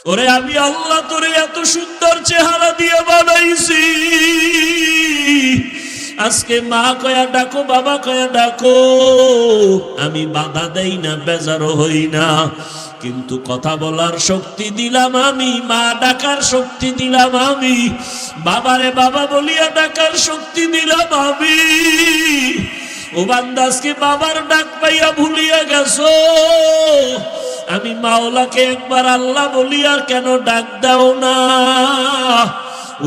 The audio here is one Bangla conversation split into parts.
ওরে আমি আল্লাহ তোরে এত সুন্দর চেহারা দিয়ে বানাইছি, আজকে মা কয়া ডাকো, বাবা কয়া ডাকো, আমি বাধা দেই না, বেজারও হই না। কিন্তু কথা বলার শক্তি দিলাম আমি, মা ডাকার শক্তি দিলাম আমি, বাবারে বাবা বলিয়া ডাকার শক্তি দিলাম আমি। ও বান্দা আজকে বাবার ডাক পাইয়া ভুলিয়া গেছো, আমি মাওলাকে একবার আল্লাহ বলিয়া কেন ডাক দাও না?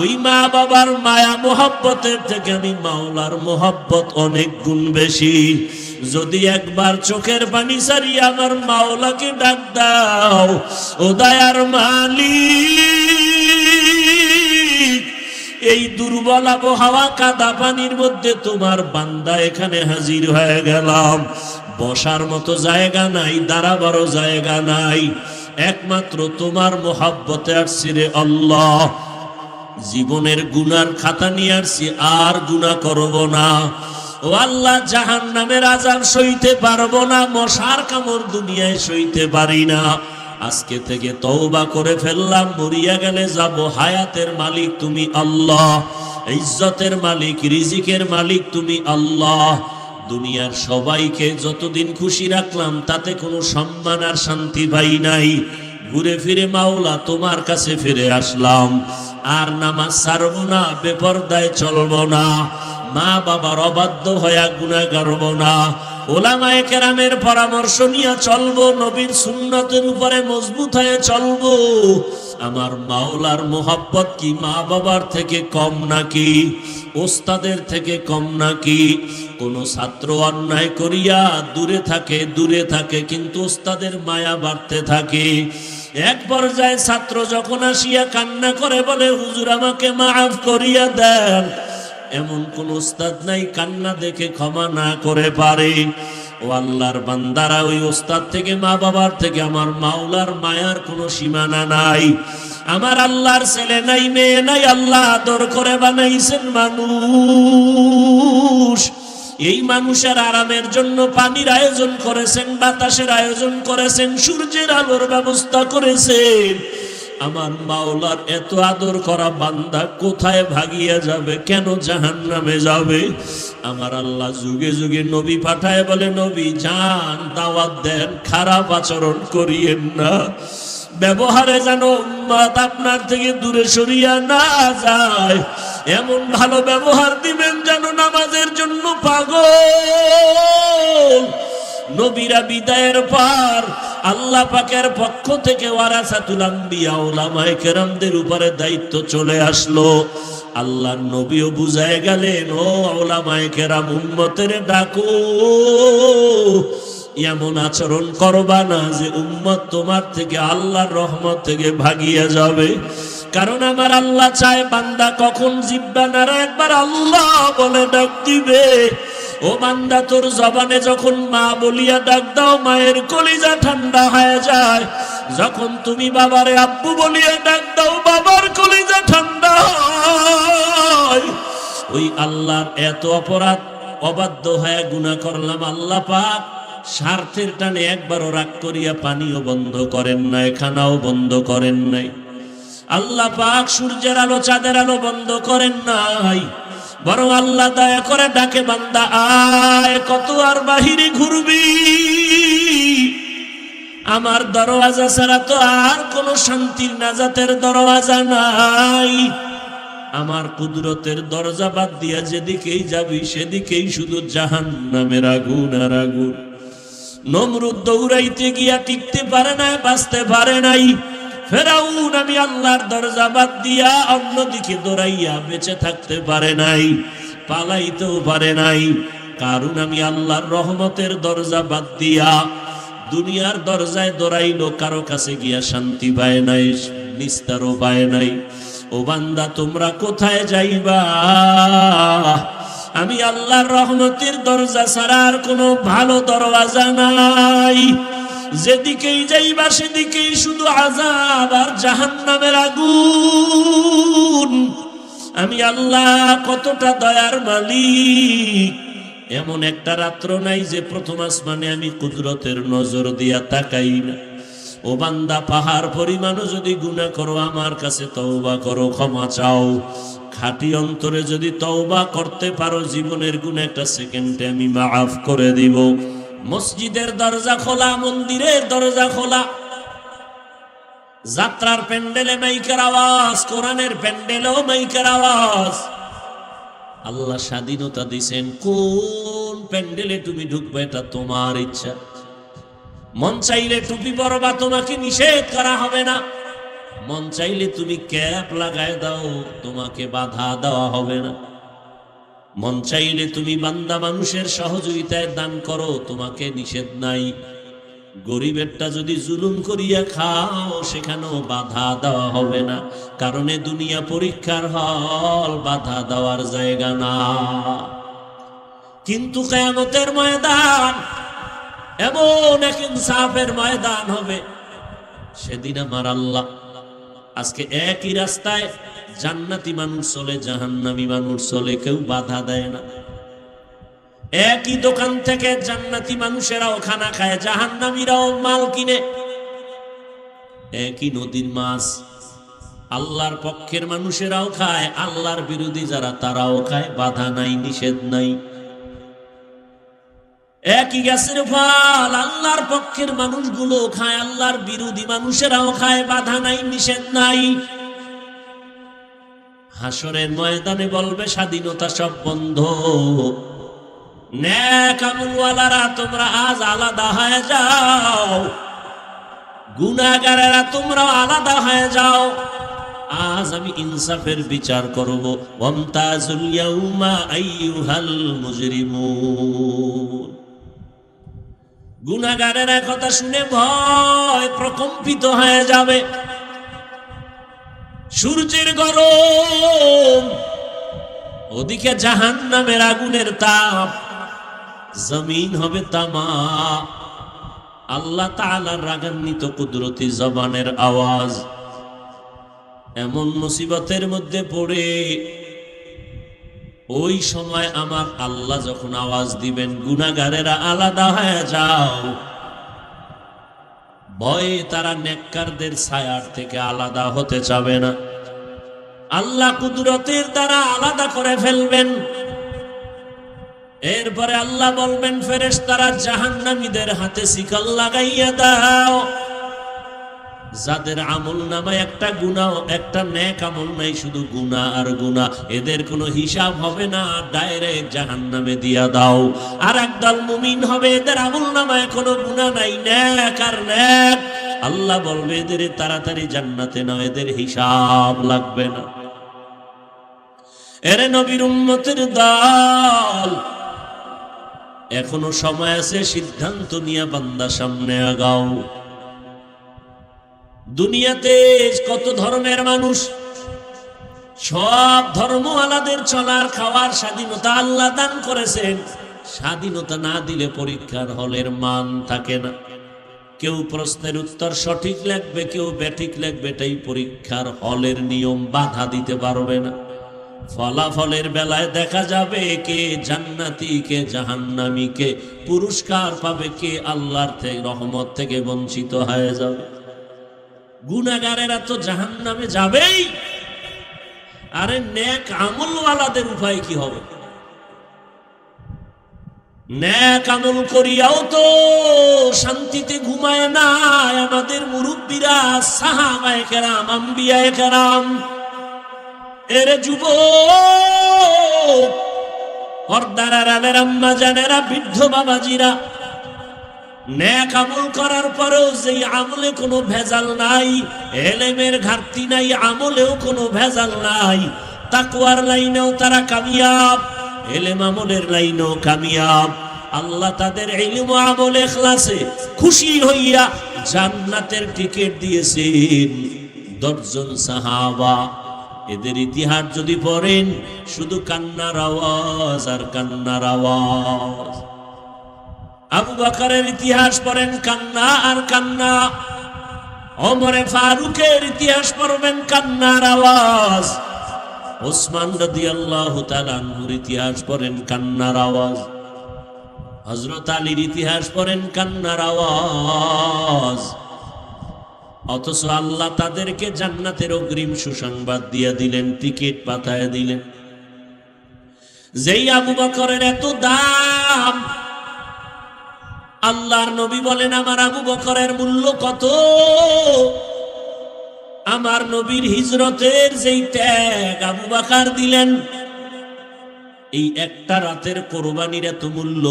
ওই মা বাবার মায়া মোহাব্বতের থেকে আমি মাওলার মোহাব্বত অনেক গুণ বেশি। যদি একবার চোখের পানি সারিয়া আমার মাওলাকে ডাক দাও, ও দয়ার মালিক, এই দুর্বল আবহাওয়া কাদা পানির মধ্যে তোমার বান্দা এখানে হাজির হয়ে গেলাম। বসার মতো জায়গা নাই, দাঁড়াবারও জায়গা নাই, একমাত্র তোমার মোহাব্বতে আসছি রে আল্লাহ। জীবনের গুনার খাতা নিয়ে আসছি, আর গুনাহ করব না। ও আল্লাহ, জাহান্নামের আযাব সইতে পারবো না, মশার কামড় দুনিয়ায় সইতে পারি না। আজকে থেকে তওবা করে ফেললাম, মরিয়া গেলে যাব। হায়াতের মালিক তুমি আল্লাহ, ইজ্জতের মালিক, রিজিকের মালিক তুমি আল্লাহ। দুনিয়ার সবাইকে যতদিন খুশি রাখলাম তাতে কোনো সম্মান আর শান্তি পাই নাই। ঘুরে ফিরে মাওলা তোমার কাছে ফিরে আসলাম। আর নামাজ ছাড়ব না, বেপরদায় চলব না, মা বাবার অবাধ্য হয়ে গুনাহ করব না, ওলামায়ে কেরামের পরামর্শ নিয়ে চলবো, নবীর সুন্নতের উপরে মজবুত হয়ে চলবো। আমার মাওলার মোহাব্বত কি মা বাবার থেকে কম নাকি? ওস্তাদের থেকে কম নাকি? কোন ছাত্র অন্যায় করিয়া দূরে থাকে, কিন্তু ওস্তাদের মায়া বাড়তে থাকে। এক পর্যায়ে ছাত্র যখন আসিয়া কান্না করে বলে, হুজুর আমাকে মাফ করিয়া দেন, এমন কোন ওস্তাদ নাই কান্না দেখে ক্ষমা না করে পারে। ও আল্লাহর বান্দারা, ওই ওস্তাদ থেকে, মা বাবার থেকে আমার মাওলার মায়ার কোনো সীমানা নাই। আমার আল্লাহর ছেলে নাই, মেয়ে নাই, আল্লাহ আদর করে বানাইছেন মানুষ। এই মানুষের আরামের জন্য পানির আয়োজন করেছেন, বাতাসের আয়োজন করেছেন, সূর্যের আলোর ব্যবস্থা করেছেন। আমার মাওলার এত আদর করা বান্দা কোথায় ভাগিয়া যাবে, কেন জাহান্নামে যাবে? আমার আল্লাহ যুগে যুগে নবী পাঠায়, বলে নবী যান, দাওয়াত দেন, খারাপ আচরণ করিয়েন না, ব্যবহারে যেন উম্মত আপনার থেকে দূরে সরিয়া না যায়, এমন ভালো ব্যবহার দিবেন যেন নামাজের জন্য পাগল। নবীরা বিদায়ের পর আল্লাহ পাকের পক্ষ থেকে ওয়ারাসাতুল আম্বিয়া, উলামায়ে কেরামদের উপরে দায়িত্ব চলে আসলো। আল্লাহর নবীও বুঝায় গেলেন, ও উলামায়ে কেরাম, উম্মতের ডাকো, এমন আচরণ করবা না যে উম্মত তোমার থেকে, আল্লাহর রহমত থেকে ভাগিয়ে যাবে। কারণ আমার আল্লাহ চায় বান্দা কখন জিহ্বা নাড়া একবার আল্লাহ বলে ডাক দিবে। ও বান্দা, তোর জবানে যখন মা বলিয়া ডাক দাও, মায়ের কলিজা ঠান্ডা হয়ে যায়। যখন তুমি বাবারে আব্বু বলিয়া ডাক দাও, বাবার কলিজা ঠান্ডা হয়। ওই আল্লাহর এত অপরাধ, অবাধ্য হয়ে গুনাহ করলাম, আল্লাহ পাক স্বার্থের টানে একবারও রাগ করিয়া পানিও বন্ধ করেন নাই, খানাও বন্ধ করেন নাই। আল্লাহ পাক সূর্যের আলো, চাঁদের আলো বন্ধ করেন নাই, বরং আল্লাহ দয়া করে ডাকে, বান্দা আয়, কত আর বাহিরে ঘুরবি? আমার দরওয়াজা ছাড়া তো আর কোন শান্তির নাজাতের দরওয়াজা নাই। আমার কুদরতের দরজা বাদ দিয়া যেদিকেই যাবি সেদিকেই শুধু জাহান্নামের আগুন আর আগুন। নমরুদ দৌড়াইতে গিয়া টিকতে পারে না, বাঁচতে পারে নাই। ফেরাউন আমি আল্লাহর দরজা বাদ দিয়া অন্যদিকে দৌড়াইয়া বেঁচে থাকতে পারে নাই, পালাইতেও পারে নাই। কারণ আমি আল্লাহর রহমতের দরজা বাদ দিয়া দুনিয়ার দরজায় দৌড়াইলো, কারো কাছে গিয়া শান্তি পায় নাই, নিস্তারও পায় নাই। ও বান্দা, তোমরা কোথায় যাইবা? আমি আল্লাহর রহমতের দরজা ছাড়া আর কোনো ভালো দরওয়াজা নাই। যেদিকেই যাইবা সেদিকেই শুধু আযাব আর জাহান্নামের আগুন। আমি আল্লাহ কতটা দয়ার মালিক। এমন একটা রাত্র নাই যে প্রথম আসমানে আমি কুদরতের নজর দিয়া তাকাই না। ও বান্দা, পাহাড় পরিমাণও যদি গুনাহ করো আমার কাছে তওবা করো, ক্ষমা চাও। খাঁটি অন্তরে যদি তওবা করতে পারো, জীবনের গুনাহ একটা সেকেন্ডে আমি মাফ করে দিব। মসজিদের দরজা খোলা, মন্দিরের দরজা খোলা, যাত্রার প্যান্ডেলে মাইকের আওয়াজ, কোরআনের প্যান্ডেলেও মাইকের আওয়াজ। আল্লাহ স্বাধীনতা দিছেন, কোন প্যান্ডেলে তুমি ঢুকবে এটা তোমার ইচ্ছা। মন চাইলে টুপি পরবা, তোমাকে নিষেধ করা হবে না। মন চাইলে তুমি ক্যাপ লাগায় দাও, তোমাকে বাধা দেওয়া হবে না। মন চাইলে তুমি বান্দা মানুষের সহযোগিতায় দান করো, তোমাকে নিষেধ নাই। গরিবেরটা যদি জুলুম করিয়া খাও, সেখানেও বাধা দেওয়া হবে না, কারণ এ দুনিয়া পরীক্ষার হল, বাধা দেওয়ার জায়গা না। কিন্তু কিয়ামতের ময়দান এমন এক ইনসাফের ময়দান হবে, সেদিন আমার আল্লাহ, আজকে একই রাস্তায় জান্নাতি মানুষ চলে, জাহান্নামী মানুষ চলে, কেউ বাধা দেয় না। একই দোকান থেকে জান্নাতি মানুষেরাও খানা খায়, জাহান্নামীরাও মাল কিনে। একই নদীর মাছ আল্লাহর পক্ষের মানুষেরাও খায়, আল্লাহর বিরোধী যারা তারাও খায়, বাধা নাই, নিষেধ নাই। একই গাছের ফল আল্লাহর পক্ষের মানুষগুলো খায়, আল্লাহর বিরোধী মানুষেরাও খায়, বাধা নাই, নিষেধ নাই। হাসরের ময়দানে বলবে স্বাধীনতা সব বন্ধ। নেক আমলওয়ালারা তোমরা আজ আলাদা হয়ে যাও, গুনাহগারেরা তোমরা আলাদা হয়ে যাও। আজ আমি ইনসাফের বিচার করব। ওয়ামতাজুল ইয়াউমা আইয়ুহাল মুজরিমুন। গুনাহগারেরা কথা শুনে ভয় প্রকম্পিত হয়ে যাবে। সূর্যের গরম, ওদিকে জাহান্নামের আগুনের তাপ, জমিন হবে তামা। আল্লাহ তাআলার রাগান্বিত কুদরতি জবানের আওয়াজ। এমন মুসিবতের মধ্যে পড়ে ওই সময় আমার আল্লাহ যখন আওয়াজ দিবেন, গুনাহগারেরা আলাদা হয়ে যাও, ভয়ে তারা নেককারদের ছায়ার থেকে আলাদা হতে চাবে না। আল্লাহ কুদরতের দ্বারা আলাদা করে ফেলবেন। এরপরে আল্লাহ বলবেন, ফেরেশতারা জাহান্নামীদের হাতে শিকল লাগাইয়া দাও। যাদের আমল নামায় একটা গুনাহ, একটা নেক আমল নাই, শুধু গুনাহ আর গুনাহ, এদের কোনো হিসাব হবে না, ডাইরেক্ট জাহান্নামে দিয়া দাও। আর একদল মুমিন হবে, এদের আমল নামায় কোনো গুনাহ নাই, নেক আর নেক। আল্লাহ বলবে, এদের তাড়াতাড়ি জান্নাতে নাও, এদের হিসাব লাগবে না। এরে নবীর উম্মতের দল, এখনো সময় আছে, সিদ্ধান্ত নিয়ে বান্দা সামনে আগাও। দুনিয়াতে কত ধর্মের মানুষ, সব ধর্মওয়ালাদের চলার খাওয়ার স্বাধীনতা আল্লাহ দান করেছেন। স্বাধীনতা না দিলে পরীক্ষার হলের মান থাকে না। কেউ প্রশ্নের উত্তর সঠিক লিখবে, কেউ ব্যাঠিক লিখবে, এটাই পরীক্ষার হলের নিয়ম, বাধা দিতে পারবে না। ফলাফলের বেলায় দেখা যাবে কে জান্নাতি, কে জাহান্নামী, কে পুরস্কার পাবে, কে আল্লাহর থেকে রহমত থেকে বঞ্চিত হয়ে যাবে। গুনাহগারেরা তো জাহান্নামে যাবেই। আরে নেক আমলওয়ালাদের উপায় কি হবে? নেক আমল করিয়াও তো শান্তিতে ঘুমায় না আমাদের মুরব্বীরা, সাহাবায়ে কেরাম, আম্বিয়ায়ে কেরাম। এরে যুবক, পর্দার আড়ালের আম্মা জানেরা, বৃদ্ধ বাবাজিরা, নেক আমল করার পরেও যেই আমলে কোনো ভেজাল নাই, এলেমের ঘাটতি নাই, আমলেও কোনো ভেজাল নাই, তাকওয়ার লাইনেও তারা কামিয়াব, এলেম আমলের লাইনেও কামিয়াব। আল্লাহ তাদের ইলম ও আমল ইখলাসে খুশি হইয়া জান্নাতের টিকিট দিয়েছেন 10 জন সাহাবা। এদের ইতিহাস যদি পড়েন, শুধু কান্নার আওয়াজ আর কান্নার আওয়াজ। আবু বকরের ইতিহাস পড়েন, কান্না আর কান্না। ওমরে ফারুকের ইতিহাস পড়বেন, কান্নার আওয়াজ। ওসমান রাদিয়াল্লাহু তাআলা আনহুর ইতিহাস পড়েন, কান্নার আওয়াজ। হযরত আলীর ইতিহাস পড়েন, কান্নার আওয়াজ। অথচ আল্লাহ তাদেরকে জান্নাতের অগ্রিম সুসংবাদ দিয়ে দিলেন, টিকিট পাঠায় দিলেন। যেই আবু বকরের এত দাম, আল্লাহর নবী বলেন আমার আবু বকরের মূল্য কত? আমার নবীর হিজরতের যেই ত্যাগ আবু বকর দিলেন, এই একটা রাতের কোরবানির এত মূল্য।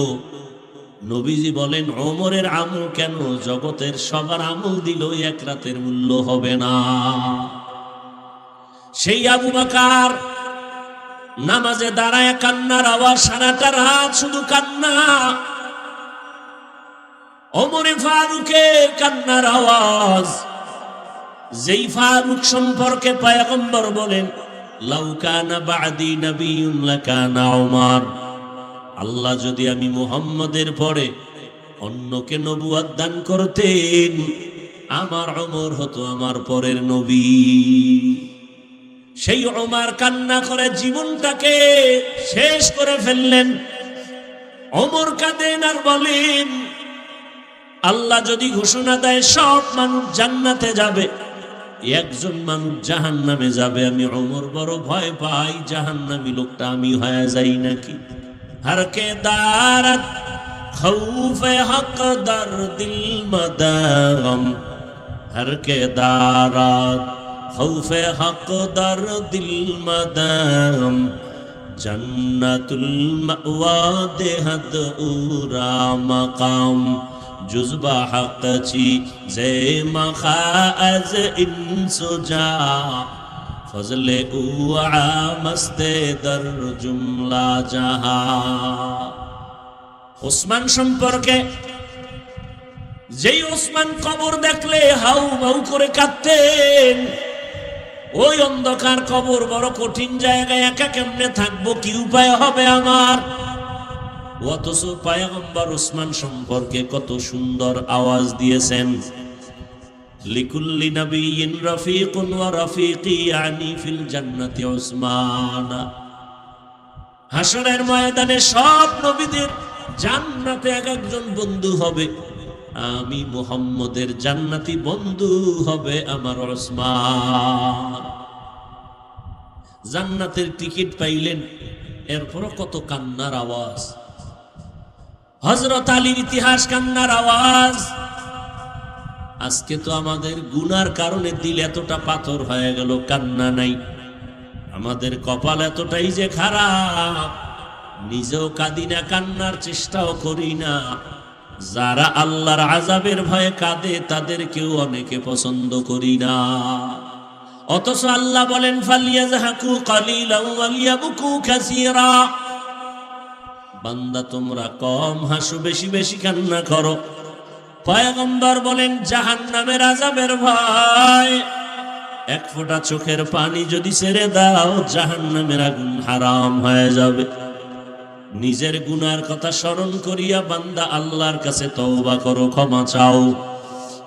নবীজি বলেন ওমরের আমল কেন, জগতের সবার আমল দিল এক রাতের মূল্য হবে না। সেই আবু বকর নামাজে দাঁড়ায় কান্নার আওয়াজ, সারাটা রাত শুধু কান্না। ওমরে ফারুকের কান্নার আওয়াজ। যেই ফারুক সম্পর্কে পয়গম্বর বলেন লাউ কানা বাদি নবিয়্যুন লাকানা উমর, আল্লাহ যদি আমি মুহাম্মদের পরে অন্যকে নবুয়ত দান করতেন, আমার ওমর হতো আমার পরের নবী। সেই ওমর কান্না করে জীবনটাকে শেষ করে ফেললেন। ওমর কাঁদেন আর বলেন আল্লাহ যদি ঘোষণা দেয় সব মানুষ জান্নাতে যাবে, একজন মানুষ জাহান্নামে যাবে, আমি ওমর বড় ভয় পাই জাহান্নামী লোকটা আমি হয়ে যাই নাকি। हर के दारत खौफ हक दर दिल मदागम, हर के दारत खौफ हक दर दिल मदागम, जन्नतुल मअवा देहद उरा मकाम, जुज़बा हक ची जे मखाज इंसुजा, फजले उआ मस्ते दर जुमला जहा। ওসমান সম্পর্কে, যেই ওসমান কবর দেখলে হাউ মাউ করে কাঁদতেন। ওই অন্ধকার কবর বড় কঠিন জায়গায় একা কেমনে থাকবো, কি উপায় হবে আমার? অথচ পয়গম্বর ওসমান সম্পর্কে কত সুন্দর আওয়াজ দিয়েছেন, লিকুল্লি নবিয়্যিন রাফিকুন ওয়া রাফিকি ইয়ানি ফিল জান্নাতি উসমান। হাশরের ময়দানে সব নবীদের জান্নাতে এক একজন বন্ধু হবে, আমি মুহাম্মদের জান্নাতি বন্ধু হবে আমার উসমান। জান্নাতের টিকিট পাইলেন, এরপরও কত কান্নার আওয়াজ। হযরত আলীর ইতিহাস কান্নার আওয়াজ। আজকে তো আমাদের গুনার কারণে দিল এতটা পাথর হয়ে গেল, কান্না নাই। আমাদের কপাল এতটাই যে খারাপ, নিজেও কাঁদি না, কান্নার চেষ্টাও করি না। যারা আল্লাহর আযাবের ভয়ে কাঁদে তাদেরকেও অনেকে পছন্দ করি না। অথচ আল্লাহ বলেন ফালিয়াযহাকু কালিলান ওয়ালিয়াবকু কাসীরা, বান্দা তোমরা কম হাসো, বেশি বেশি কান্না করো। পয়গম্বর বলেন জাহান্নামের আযাবের ভয়, এক ফোঁটা চোখের পানি যদি ছেড়ে দাও জাহান্নামের আগুন হারাম হয়ে যাবে। নিজের গুনার কথা স্মরণ করিয়া বান্দা আল্লাহর কাছে তওবা করো, ক্ষমা চাও।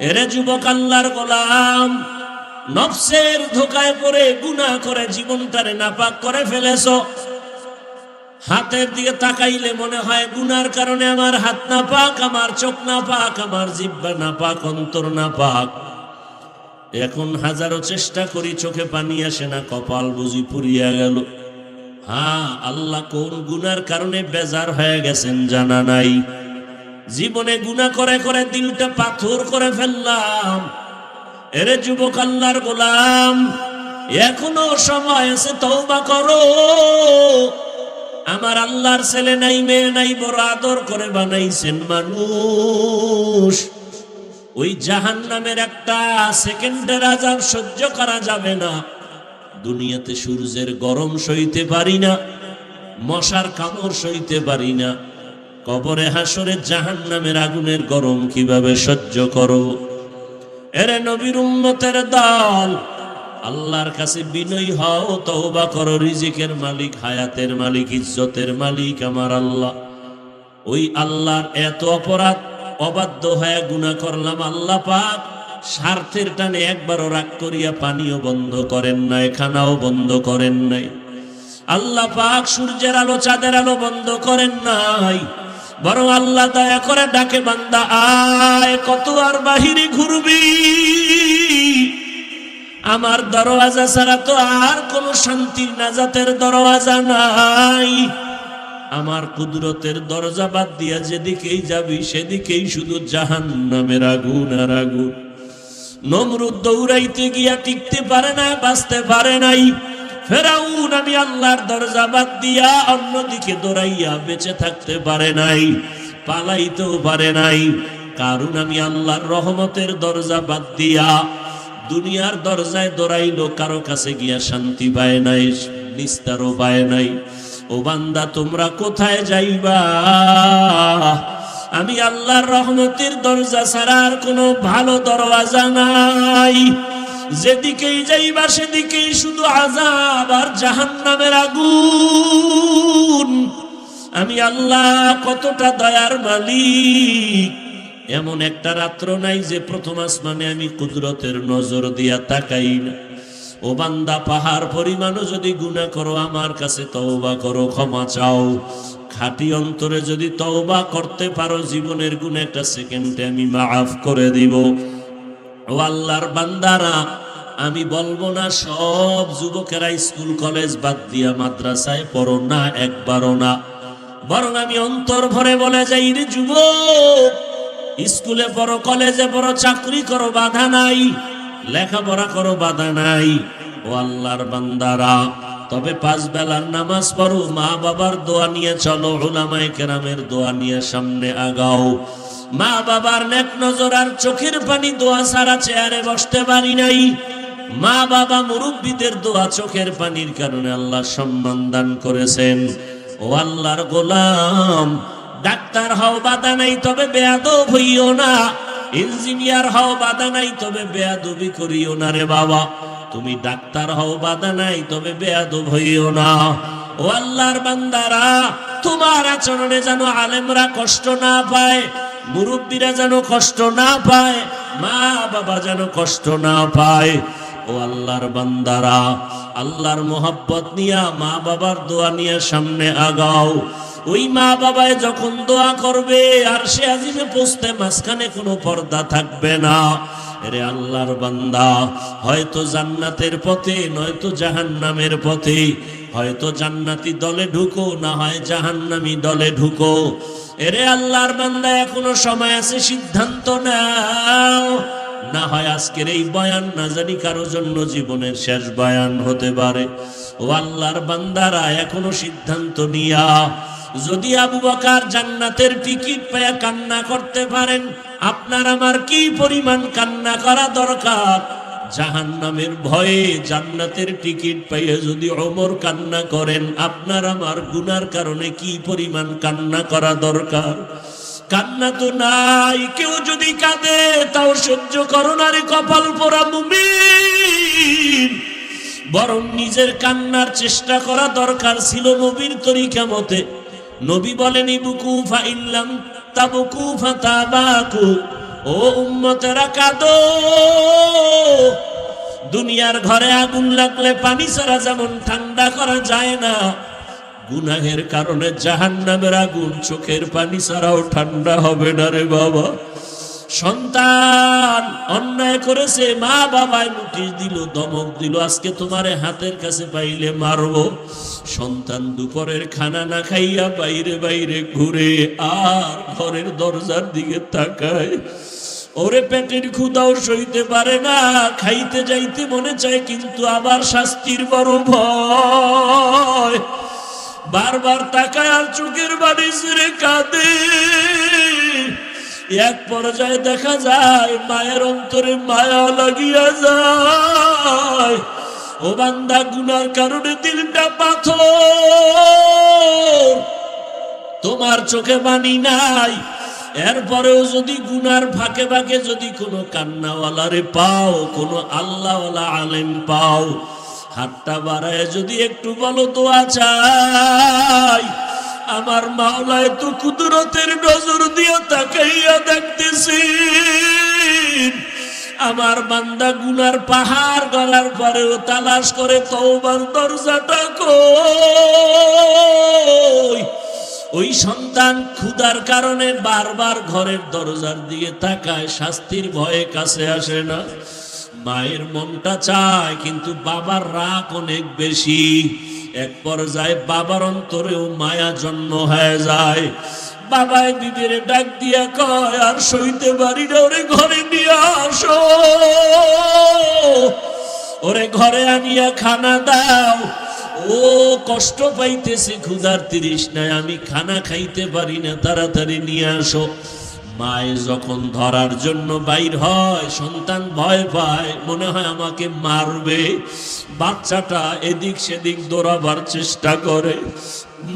এরে যুবক আল্লাহর গোলাম, নফসের ধোকায় পড়ে গুনাহ করে জীবনটারে নাপাক করে ফেলেছো। হাতের দিকে তাকাইলে মনে হয় গুনার কারণে আমার হাত নাপাক, আমার চোখ নাপাক, আমার জিহ্বা নাপাক, অন্তর নাপাক। এখন হাজারো চেষ্টা করি চোখে পানি আসে না, কপাল বুঝি পুড়িয়া গেল। হ্যাঁ, আল্লাহ কোন গুনার কারণে বেজার হয়ে গেছেন জানা নাই। জীবনে গুনাহ করে করে দিলটা পাথর করে ফেললাম। এরে যুবক আল্লাহর গোলাম, এখনো সময় আছে, তওবা করো। আমার আল্লাহর ছেলে নাই, মেয়ে নাই, বড় আদর করে বানাইছেন মানুষ। ওই জাহান্নামের একটা সেকেন্ডের আযাব সহ্য করা যাবে না। দুনিয়াতে সূর্যের গরম সইতে পারি না, মশার কামড় সইতে পারি না, কবরে হাসরে জাহান্নামের আগুনের গরম কিভাবে সহ্য করো? এরে নবীর উম্মতের দল, আল্লাহর কাছে বিনয়ী হও, তওবা করো। রিজিকের মালিক, হায়াতের মালিক, ইজ্জতের মালিক আমার আল্লাহ। ওই আল্লাহর এত অপরাধ, অবাধ্য হয়ে গুনাহ করলাম, আল্লাহ পাক স্বার্থের টানে একবারও রাগ করিয়া পানিও বন্ধ করেন নাই, খানাও বন্ধ করেন নাই। আল্লাহ পাক সূর্যের আলো, চাঁদের আলো বন্ধ করেন নাই। বরং আল্লাহ দয়া করে ডাকে, বান্দা আয়, কত আর বাহিরে ঘুরবি, আমার দরওয়াজা ছাড়া তো আর কোন শান্তির নাজাতের দরওয়াজা নাই। আমার কুদরতের দরজা বাদ দিয়া যেদিকেই যাবি সেদিকেই শুধু জাহান্নামের আগুন আর আগুন। নমরুদ দৌড়াইতে গিয়া টিকতে পারে না, বাঁচতে পারে নাই। ফেরাউন আমি আল্লাহর দরজা বাদ দিয়া অন্যদিকে দৌড়াইয়া বেঁচে থাকতে পারে নাই, পালাইতেও পারে নাই। কারণ আমি আল্লাহর রহমতের দরজা বাদ দিয়া দুনিয়ার দরজায় দৌড়াইলো, কারো কাছে গিয়া শান্তি পায় নাই, নিস্তারও পায় নাই। ও বান্দা, তোমরা কোথায় যাইবা? আমি আল্লাহর রহমতের দরজা ছাড়া আর কোনো ভালো দরওয়াজা নাই। যেদিকেই যাইবা সেদিকেই শুধু আযাব আর জাহান্নামের আগুন। আমি আল্লাহ কতটা দয়ার মালিক। এমন একটা রাত্র নাই যে প্রথম আসমানে আমি কুদরতের নজর দিয়া তাকাই না। ও বান্দা, পাহাড় পরিমাণও যদি গুনাহ করো, আমার কাছে তওবা করো, ক্ষমা চাও। খাঁটি অন্তরে যদি তওবা করতে পারো, জীবনের গুনাহ একটা সেকেন্ডে আমি মাফ করে দিব। ও আল্লাহর বান্দারা, আমি বলবো না সব যুবকেরা স্কুল কলেজ বাদ দিয়া মাদ্রাসায় পড়ো না, একবারও না। বরং আমি অন্তর ভরে বলে যাই, রে যুবক, স্কুলে পড়ো, কলেজে পড়ো, চাকরি করো, বাধা নাই, লেখাপড়া করো, বাধা নাই। ও আল্লাহর বান্দারা, তবে 5 বেলার নামাজ পড়ো, মা বাবার দোয়া নিয়ে চলো, উলামায়ে কেরামের দোয়া নিয়ে সামনে আগাও। মা বাবার নেক নজর আর চোখের পানি দোয়া ছাড়া চেয়ারে বসতে পারি নাই। মা বাবা মুরব্বীদের দোয়া, চোখের পানির কারণে আল্লাহ সম্মান দান করেছেন। ও আল্লাহর গোলাম, ডাক্তার হও, বাধা নাই, তবে বেয়াদব হইও না। ইঞ্জিনিয়ার হও, বাধা নাই, তবে বেয়াদবি করিও না রে বাবা। তুমি ডাক্তার হও, বাধা নাই, তবে বেয়াদব হইও না। ও আল্লাহর বান্দারা, তোমার আচরণে যেন আলেমরা কষ্ট না পায়, মুরব্বীরা যেন কষ্ট না পায়, মা বাবা যেন কষ্ট না পায়। ও আল্লাহর বান্দারা, আল্লাহর মোহাব্বত নিয়া মা বাবার দোয়া নিয়ে সামনে আগাও। ওই মা বাবায় যখন দোয়া করবে, আর সে আজিমে পৌঁছতে মাঝখানে কোনো পর্দা থাকবে না। এরে আল্লাহর বান্দা, হয়তো জান্নাতের পথে, নয়তো জাহান্নামের পথে। হয়তো জান্নাতি দলে ঢুকো, না হয় জাহান্নামী দলে ঢুকো। এরে আল্লাহর বান্দা, এখনো সময় আছে, সিদ্ধান্ত নাও। না হয় আজকের এই বয়ান না জানি কারো জন্য জীবনের শেষ বয়ান হতে পারে। ও আল্লাহর বান্দারা, এখনো সিদ্ধান্ত নিয়া, যদি আবু বকর জান্নাতের টিকিট পেয়ে কান্না করতে পারেন, আপনার আমার কি পরিমাণ কান্না করা দরকার? জাহান্নামের ভয়ে জান্নাতের টিকিট পেয়ে যদি ওমর কান্না করেন, আপনার আমার গুনার কারণে কি পরিমাণ কান্না করা দরকার? কান্না তো নাই। কেউ যদি কাঁদে তাও সহ্য করো না রে কপাল পোড়া মুমিন। বরং নিজের কান্নার চেষ্টা করা দরকার ছিল নবীর তরিকা মতে। নবী বলেন, ইবকু ফাইল্লাম তাবকু ফাতাবাকু। ও উম্মতেরা, কাঁদো। দুনিয়ার ঘরে আগুন লাগলে পানি ছাড়া যেমন ঠান্ডা করা যায় না, গুনাহের কারণে জাহান্নামের আগুন চোখের পানি ছাড়াও ঠান্ডা হবে না রে বাবা। সন্তান অন্যায় করেছে, মা বাবায় নোটিশ দিল, ধমক দিল, আজকে তোমারে হাতের কাছে পাইলে মারবো। সন্তান দুপুরের খানা না খাইয়া বাইরে বাইরে ঘুরে আর ঘরের দরজার দিকে তাকায়। ওরে পেটের ক্ষুধাও সইতে পারে না, খাইতে যাইতে মনে চায়, কিন্তু আবার শাস্তির বড় ভয়। বারবার তাকায় আর চোখের বাড়ি ছেড়ে কাঁদে। এক পর্যায়ে দেখা যায় মায়ের অন্তরে মায়া লাগিয়া যায়। ও বান্দা, গুনার কারণে দিলটা পাথর, তোমার চোখে পানি নাই। এরপরেও যদি গুনার ফাঁকে ফাঁকে যদি কোনো কান্নাওয়ালারে পাও, কোনো আল্লাহওয়ালা আলেম পাও, হাতটা বাড়ায় যদি একটু বলো দোয়া চাই, আমার মাওলায় তো কুদরতের নজর দিয়ে তাকাইয়া দেখতেছি। আমার বান্দা গুনার পাহাড় গড়ার পরেও তালাশ করে তওবার দরজাটা কই। ওই সন্তান ক্ষুধার কারণে বারবার ঘরের দরজার দিকে তাকায়, শাস্তির ভয়ে কাছে আসে না। মায়ের মনটা চায়, কিন্তু বাবার রাগ অনেক বেশি। এক পর্যায়ে বাবার অন্তরেও মায়া জন্ম হয়ে যায়। বাবাই বিবিরে ডাক দিয়া কয়, আর সইতে পারি না, ওরে ঘরে নিয়ে আসো, ওরে ঘরে আনিয়া খানা দাও। ও কষ্ট পাইতেছে, ক্ষুধার তৃষ্ণায়, আমি খানা খাইতে পারি না, তাড়াতাড়ি নিয়ে আসো। মায়ে যখন ধরার জন্য বাইর হয়, সন্তান ভয় পায়, মনে হয় আমাকে মারবে। বাচ্চাটা এদিক সেদিক দৌড়াবার চেষ্টা করে।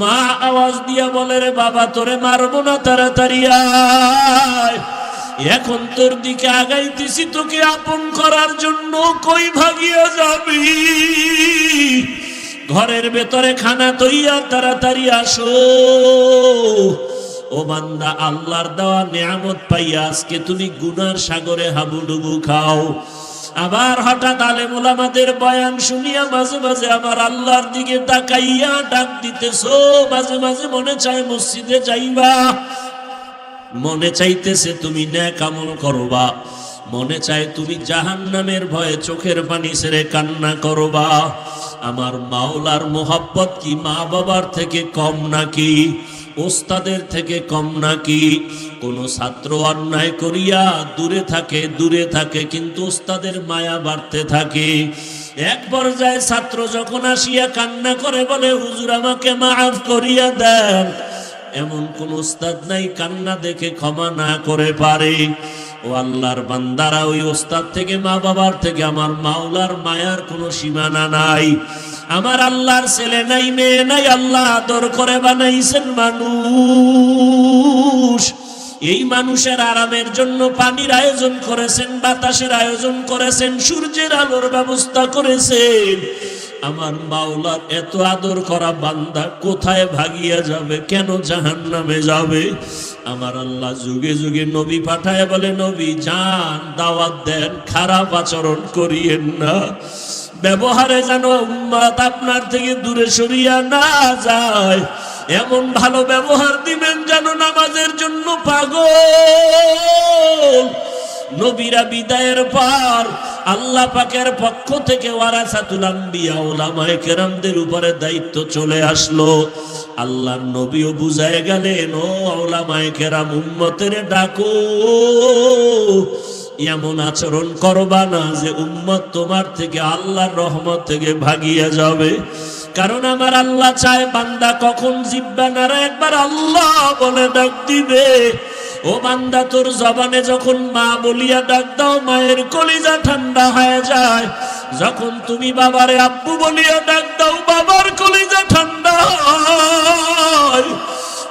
মা আওয়াজ দিয়া বলে, রে বাবা, তোরে মারবো না, তাড়াতাড়ি আয়, এখন তোর দিকে আগাইতেছি তোকে আপন করার জন্য, কই ভাগিয়া যাবি? ঘরের ভেতরে খানা তৈয়া, তাড়াতাড়ি আসো। ও বান্দা, আল্লাহর দেওয়া নিয়ামত পাইয়া আজকে তুমি গুনার সাগরে হাবুডুবু খাও। আবার হঠাৎ আলেম ওলামাদের বয়ান শুনিয়া মাঝে মাঝে আমার আল্লাহর দিকে তাকাইয়া ডাক দিতেছো। মাঝে মাঝে মনে চায় মসজিদে যাইবা, মনে চাইতেছে তুমি নেক আমল করবা, মনে চায় তুমি জাহান্নামের ভয়ে চোখের পানি ছেড়ে কান্না করবা। আমার মাওলার মোহাব্বত কি মা বাবার থেকে কম নাকি? ওস্তাদের থেকে কম নাকি? কোন ছাত্র অন্যায় করিয়া দূরে থাকে, কিন্তু ওস্তাদের মায়া বাড়তে থাকে। এক পর্যায়ে ছাত্র যখন আসিয়া কান্না করে বলে, হুজুর আমাকে মাফ করিয়া দেন, এমন কোন ওস্তাদ নাই কান্না দেখে ক্ষমা না করে পারে। ও আল্লাহর বান্দারা, ওই ওস্তাদ থেকে, মা বাবার থেকে আমার মাওলার মায়ার কোনো সীমানা নাই। আমার আল্লাহর ছেলে নাই, মেয়ে নাই, আল্লাহ আদর করে বানাইছেন মানুষ। এই মানুষের আরামের জন্য পানির আয়োজন করেছেন, বাতাসের আয়োজন করেছেন, সূর্যের আলোর ব্যবস্থা করেছেন। আমার মাওলার এত আদর করা বান্দা কোথায় ভাগিয়া যাবে? কেন জাহান্নামে যাবে? আমার আল্লাহ যুগে যুগে নবী পাঠায় বলে, নবী যান, দাওয়াত দেন, খারাপ আচরণ করিয়েন না, ব্যবহারে যেন উম্মত আপনার থেকে দূরে সরিয়া না যায়, এমন ভালো ব্যবহার দিবেন যেন নামাজের জন্য পাগল। নবীরা বিদায়ের পর আল্লাহ পাকের পক্ষ থেকে ওয়ারাসাতুল আম্বিয়া উলামায়ে কেরামদের উপরে দায়িত্ব চলে আসলো। আল্লাহর নবীও বুঝায় গেলেন, ও উলামায়ে কেরাম, উম্মতের ডাকো, এমন আচরণ করবা না যে উম্মত তোমার থেকে, আল্লাহর রহমত থেকে ভাগিয়া যাবে। কারণ আমার আল্লাহ চায় বান্দা কখন জিহ্বা নাড়া একবার আল্লাহ বলে ডাক দিবে। ও বান্দা, তোর জবানে যখন মা বলিয়া ডাক দাও, মায়ের কলিজা ঠান্ডা হয়ে যায়। যখন তুমি বাবারে আব্বু বলিয়া ডাক দাও, বাবার কলিজা ঠান্ডা হয়।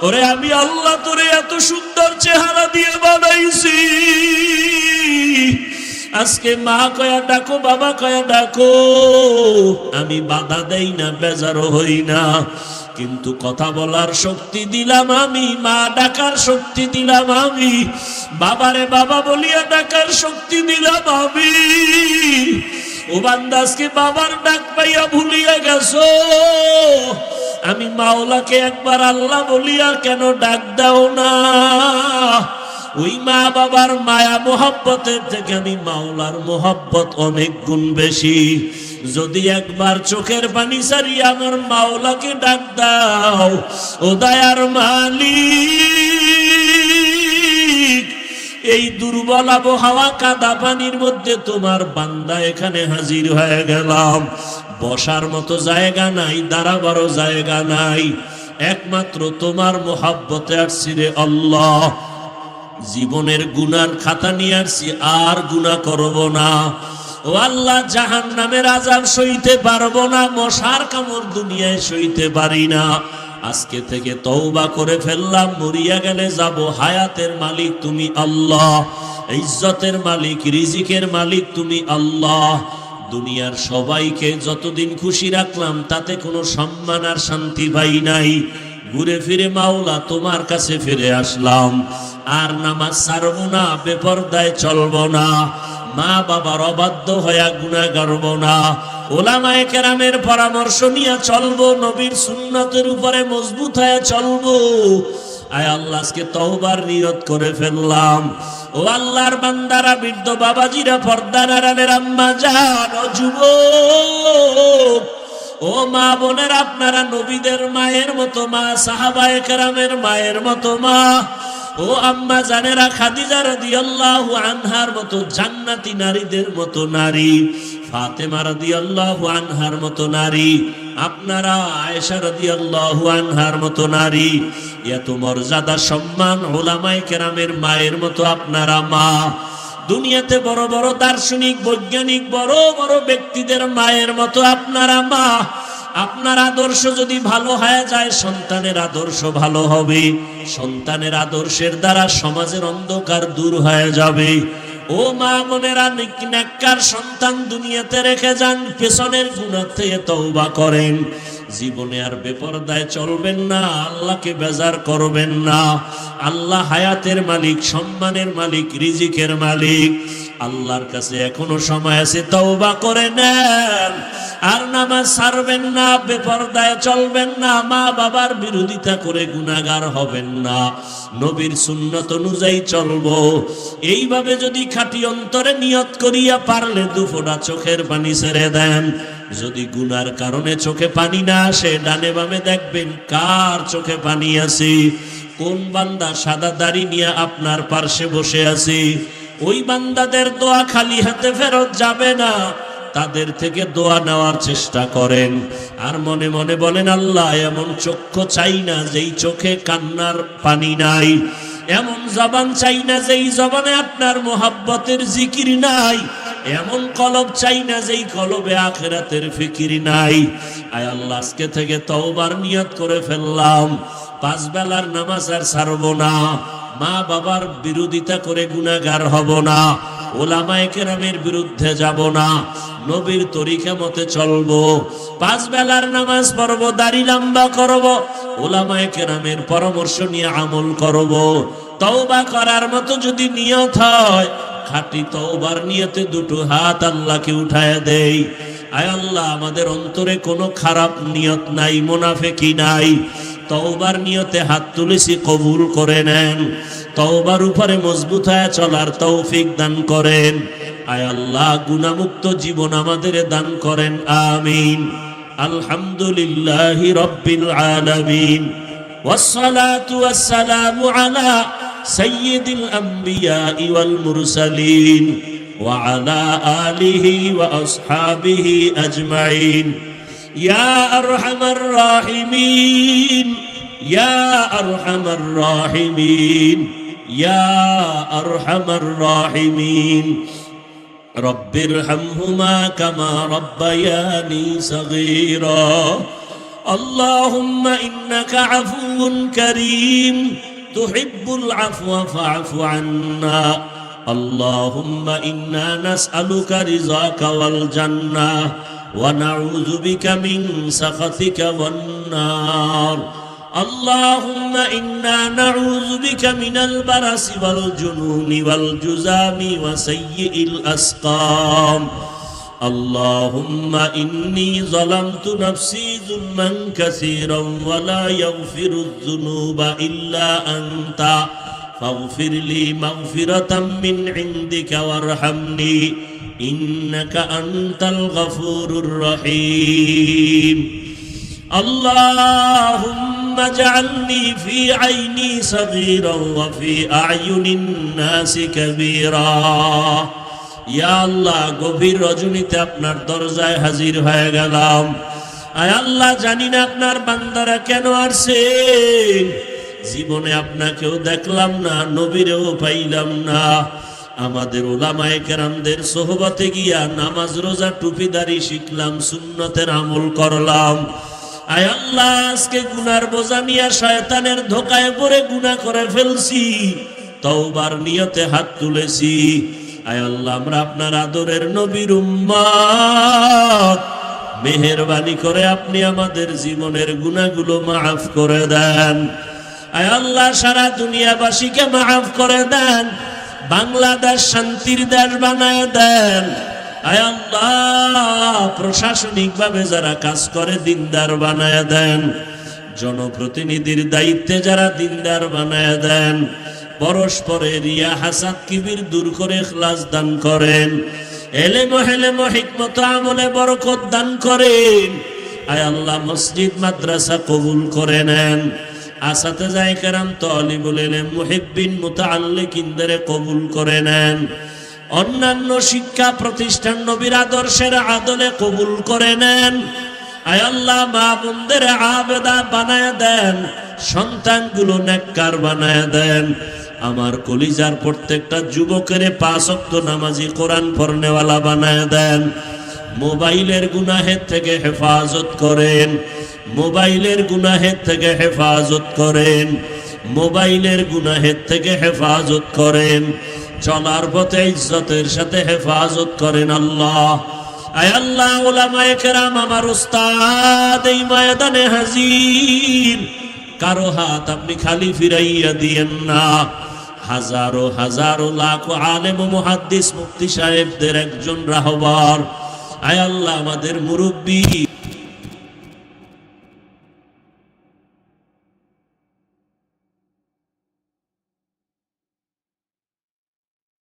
ওরে আমি আল্লাহ তোরে এত সুন্দর চেহারা দিয়ে বানাইছি, আজকে মা কয়া ডাকো, বাবা কয়া ডাকো, আমি বাধা দেই না, বেজারও হই না, কিন্তু কথা বলার শক্তি দিলাম আমি, মা ডাকার শক্তি দিলাম আমি, বাবারে বাবা বলিয়া ডাকার শক্তি দিলাম আমি। ও বান্দা, আজকে বাবার ডাক পাইয়া ভুলিয়া গেছো, আমি মাওলাকে একবার আল্লাহ বলিয়া কেন ডাক দাও না? ওই মা বাবার মায়া মোহাব্বতের থেকে আমি মাওলার মোহাব্বত অনেক গুণ বেশি। যদি একবার চোখের পানি সারিয়া আমার মাওলাকে ডাক দাও, ও দয়ার মালিক, এই দুর্বল আবহাওয়া কাদা পানির মধ্যে তোমার বান্দা এখানে হাজির হয়ে গেলাম। বসার মতো জায়গা নাই, দাঁড়াবারও জায়গা নাই, একমাত্র তোমার মোহাব্বতে আসছি রে আল্লাহ। জীবনের গুনার খাতা নিয়ে আসছি, আর গুনাহ করব না। ও আল্লাহ, জাহান্নামের আযাব সইতে পারবো না, মশার কামড় দুনিয়ায় সইতে পারি না। আজকে থেকে তওবা করে ফেললাম, মরিয়া গেলে যাব। হায়াতের মালিক তুমি আল্লাহ, ইজ্জতের মালিক, রিজিকের মালিক তুমি আল্লাহ। দুনিয়ার সবাইকে যতদিন খুশি রাখলাম, তাতে কোনো সম্মান আর শান্তি পাই নাই। ঘুরে ফিরে মাওলা তোমার কাছে ফিরে আসলাম। আর নামাজ ছাড়বো না, বেপরদায় চলবো না, মা বাবার অবাধ্য হইয়া গুনাহ করব না। ও উলামায়ে কেরামের পরামর্শ নিয়ে চলবো, নবীর সুন্নতের উপরে মজবুত হয়ে চলবো। আয় আল্লাহ, আজকে তওবার নিয়ত করে ফেললাম। ও আল্লাহর বান্দারা, বৃদ্ধ বাবাজিরা, পর্দার আড়ালের আম্মা জান, ও যুবক, ও মা বোনের, আপনারা নবীদের মায়ের মতো মা, সাহাবায়ে কেরামের মায়ের মতো মা, ও আম্মা জানেরা, খাদিজা রাদিয়াল্লাহু আনহার মতো জান্নাতি নারীদের মতো নারী, ফাতেমা রাদিয়াল্লাহু আনহার মতো নারী, আপনারা আয়েশা রাদিয়াল্লাহু আনহার মতো নারী, এত মর্যাদা সম্মান উলামায়ে কেরামের মায়ের মতো আপনারা মা। দুনিয়াতে বড় বড় দার্শনিক, বৈজ্ঞানিক, বড় বড় ব্যক্তিদের মায়ের মতো আপনারা মা। আপনার আদর্শ যদি ভালো হয়ে যায়, সন্তানের আদর্শ ভালো হবে। সন্তানের আদর্শের দ্বারা সমাজের অন্ধকার দূর হয়ে যাবে। ও মা বোনেরা, নেককার সন্তান দুনিয়াতে রেখে যান, পেছনের গুনাহ থেকে তওবা করেন। জীবনে আর বেপরদায় চলবেন না, আল্লাহকে বেজার করবেন না। আল্লাহ হায়াতের মালিক, সম্মানের মালিক, রিজিকের মালিক। আল্লাহর কাছে এখনো সময় আছে, তওবা করে নেন। আর নামাজ ছাড়বেন না, বেপরদায় চলবেন না, মা বাবার বিরোধিতা করে গুনাহগার হবেন না, নবীর সুন্নত অনুযায়ী চলবো। এইভাবে যদি খাঁটি অন্তরে নিয়ত করিয়া পারলে দুফোঁটা চোখের পানি ছেড়ে দেন। যদি গুনার কারণে চোখে পানি না আসে, ডানে বামে দেখবেন কার চোখে পানি আছে। কোন বান্দা সাদা দাড়ি নিয়ে আপনার পার্শ্বে বসে আছে, ওই বান্দাদের দোয়া খালি হাতে ফেরত যাবে না। তাদের থেকে দোয়া নেওয়ার চেষ্টা করেন। আর মনে মনে বলেন, আল্লাহ, এমন চক্ষু চাই না যেই চোখে কান্নার পানি নাই, এমন জবান চাই না যেই জবানে আপনার মোহাব্বতের জিকির নাই, এমন কলব চাই না যেই কলবে আখিরাতের ফিকির নাই। আয় আল্লাহ, আজকে থেকে তওবার নিয়ত করে ফেললাম। 5 বেলার নামাজ আর ছাড়বো না, মা বাবার বিরোধিতা করে গুনাহগার হব না, উলামায়ে কেরামের বিরুদ্ধে যাব না, নবীর তরিকা মতে চলবো। 5 বেলার নামাজ পড়ব, দাড়ি লম্বা করব, উলামায়ে কেরামের পরামর্শ নিয়ে আমল করব। তওবা করার মতো যদি নিয়ত হয়, খাঁটি তওবার নিয়তে দুটো হাত আল্লাহকে উঠায় দেই। আয় আল্লাহ, আমাদের অন্তরে কোনো খারাপ নিয়ত নাই, মুনাফিকি নাই। তওবার নিয়তে হাত তুলেছি, কবুল করে নেন। তওবার উপরে মজবুত হয়ে চলার তৌফিক দান করেন। আয় আল্লাহ, গুনাহমুক্ত জীবন আমাদের দান করেন, আমিন। আলহামদুলিল্লাহি রাব্বিল আলামিন, ওয়াসসালাতু ওয়াসসালামু আলা সাইয়্যিদিল আমবিয়া ওয়াল মুরসালিন ওয়া আলা আলিহি ওয়া আসহাবিহি আজমাইন। ইয়া আরহামার রাহিমিন, ইয়া আরহামার রাহিমিন, ইয়া আরহামার রাহিমিন। রব্বিরহামহুমা কামা রব্বায়ানি সগীরা। আল্লাহুম্মা ইন্নাকা আফুউন কারীম, তুহিব্বুল আফওয়া ফা'ফু আন্না। আল্লাহুম্মা ইন্না নাসআলুকা রিযাকা ওয়াল জান্নাহ ওয়া নাউযু বিকা মিন সাখাতিকা ওয়ান নার। আল্লাহুম্মা ইন্না নাউযু বিকা মিনাল বারাসি ওয়াল জুনুনি ওয়াল জুযামি ওয়া সাইয়্যিল আসকাম। আল্লাহুম্মা ইন্নী যালামতু নাফসি যুলমান কাসীরান ওয়া লা ইয়াগফিরুয যুনুবা ইল্লা আনতা ফাগফির লি মাগফিরাতাম মিন ইনদিকা ওয়ারহামনি ইন্নাকা আনতাল গফুরুর রহিম। আল্লাহুম্মা জাআলনি ফি আইনি সাগীরান ওয়া ফি আ'য়ুনিন নাসি কাবীরা। ইয়া আল্লাহ, গভীর রজনীতে আপনার দরজায় হাজির হয়ে গেলাম। আয় আল্লাহ, জানি না আপনার বান্দারা কেন আসছেন। জীবনে আপনাকেও দেখলাম না, নবীরেও পাইলাম না। আমাদের উলামায়ে কেরামদের সোহবতে গিয়া নামাজ, রোজা, টুপিদারি শিখলাম, সুন্নতের আমল করলাম। আয় আল্লাহ, আজকে গুনার বোঝা নিয়ে শয়তানের ধোকায় পড়ে গুনাহ করে ফেলছি, তওবার নিয়তে হাত তুলেছি। আয় আল্লাহ, আমরা আপনার আদরের নবীর উম্মত, মেহেরবানি করে আপনি আমাদের জীবনের গুনাহগুলো মাফ করে দেন। আয় আল্লাহ, সারা দুনিয়াবাসীকে মাফ করে দেন। বাংলাদেশ শান্তির দেশ বানায় দেন। আয় আল্লাহ, প্রশাসনিকভাবে যারা কাজ করে দিনদার বানায় দেন, জনপ্রতিনিধির দায়িত্বে যারা দিনদার বানায় দেন, পরস্পরের রিয়া হাসাদ কিবির দূর করে ইখলাস দান করেন, এলেম হিকমত আমলে বরকত দান করেন। আয় আল্লাহ, মসজিদ মাদ্রাসা কবুল করে নেন, আসাতেজায়ে কেরাম তালিবুল ইলম মুহিব্বিন মুতাআল্লিকিনদের কবুল করে নেন, অন্যান্য শিক্ষা প্রতিষ্ঠান নবীর আদর্শের আদলে কবুল করে নেন। আয় আল্লাহ, মা বোনদের আবেদা বানায় দেন, সন্তানগুলো নেককার বানায় দেন। আমার কলিজার প্রত্যেকটা যুবকের 5 ওয়াক্ত নামাজি, কোরআন পড়নেওয়ালা বানায় দেন। মোবাইলের গুনাহের থেকে হেফাজত করেন, মোবাইলের গুনাহের থেকে হেফাজত করেন, মোবাইলের গুনাহের থেকে হেফাজত করেন। চলার পথে ইজ্জতের সাথে হেফাজত করেন আল্লাহ। আয় আল্লাহ, উলামায়ে কেরাম আমার উস্তাদ এই ময়দানে হাজির, কারো হাত আপনি খালি ফিরাইয়া দিয়েন না। হাজারো হাজারো লাখো আলেম ও মুহাদ্দিস মুফতি সাহেবদের একজন রাহবার। আয় আল্লাহ, আমাদের মুরব্বী